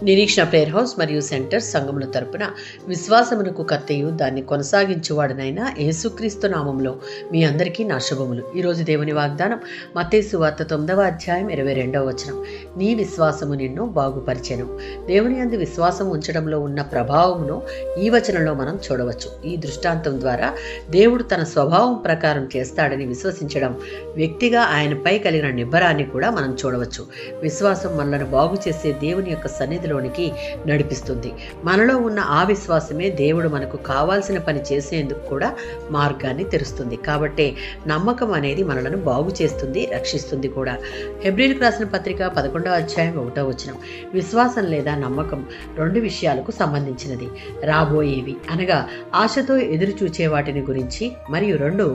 నిరీక్షణ prayer house మరియు centre సంఘముల తరపున విశ్వాసమునకు కర్తయు దాన్ని కొనసాగించువాడనైనా యేసుక్రీస్తు నామములో మీ అందరికీ నా శుభములు. ఈరోజు దేవుని వాగ్దానం మత్తయి సువార్త 9వ అధ్యాయం 22వ వచనం. నీ విశ్వాసము నిన్ను బాగుపరిచెను. దేవుని యందు విశ్వాసం ఉంచడంలో ఉన్న ప్రభావమును ఈ వచనంలో మనం చూడవచ్చు. ఈ దృష్టాంతం ద్వారా దేవుడు తన స్వభావం ప్రకారం చేస్తాడని విశ్వసించడం, వ్యక్తిగా ఆయనపై కలిగిన నిబ్బరాన్ని కూడా మనం చూడవచ్చు. విశ్వాసం మనలను బాగు చేసే దేవుని యొక్క సన్నిధిలోనికి నడిపిస్తుంది. మనలో ఉన్న ఆ విశ్వాసమే దేవుడు మనకు కావాల్సిన పని చేసేందుకు కూడా మార్గాన్ని తెరుస్తుంది. కాబట్టి నమ్మకం అనేది మనలను బాగు చేస్తుంది, రక్షిస్తుంది కూడా. హెబ్రీయులకు రాసిన పత్రిక 11వ అధ్యాయం 1వ వచనం. విశ్వాసం లేదా నమ్మకం రెండు విషయాలకు సంబంధించినది. రాబోయేవి అనగా ఆశతో ఎదురు చూచే వాటిని గురించి, మరియు రెండు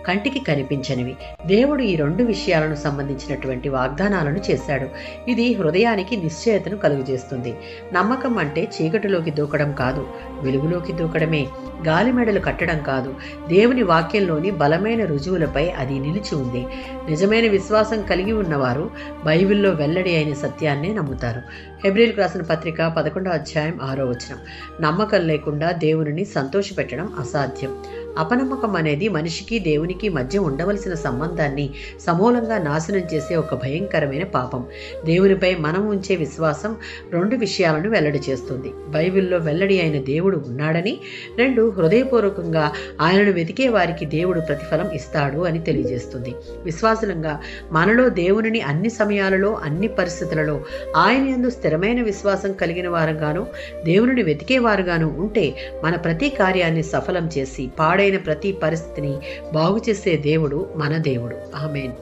కంటికి కనిపించనివి. దేవుడు ఈ రెండు విషయాలను సంబంధించినటువంటి వాగ్దానాలను చేశాడు. ఇది హృదయానికి నిశ్చయతను కలుగజేస్తుంది. నమ్మకం అంటే చీకటిలోకి దూకడం కాదు, వెలుగులోకి దూకడమే. గాలి మెడలు కట్టడం కాదు, దేవుని వాక్యంలోని బలమైన రుజువులపై అది నిలిచి ఉంది. నిజమైన విశ్వాసం కలిగి ఉన్నవారు బైబిల్లో వెల్లడి అయిన సత్యాన్నే నమ్ముతారు. హెబ్రీయులకు రాసిన పత్రిక 11వ అధ్యాయం 6వ వచనం. నమ్మకం లేకుండా దేవునిని సంతోషపెట్టడం అసాధ్యం. అపనమ్మకం అనేది మనిషికి దేవునికి మధ్య ఉండవలసిన సంబంధాన్ని సమూలంగా నాశనం చేసే ఒక భయంకరమైన పాపం. దేవునిపై మనం ఉంచే విశ్వాసం రెండు విషయాలను వెల్లడి చేస్తుంది. బైబిల్లో వెల్లడి అయిన దేవుడు ఉన్నాడని, రెండు హృదయపూర్వకంగా ఆయనను వెతికే వారికి దేవుడు ప్రతిఫలం ఇస్తాడు అని తెలియజేస్తుంది. విశ్వాసులంగా మనలో దేవునిని అన్ని సమయాలలో, అన్ని పరిస్థితులలో ఆయన యందు స్థిరమైన విశ్వాసం కలిగిన వారుగాను, దేవునిని వెతికేవారుగాను ఉంటే మన ప్రతి కార్యాన్ని సఫలం చేసి పాడైన ప్రతి పరిస్థితిని బాగు చేసే దేవుడు మన దేవుడు. ఆమేన్.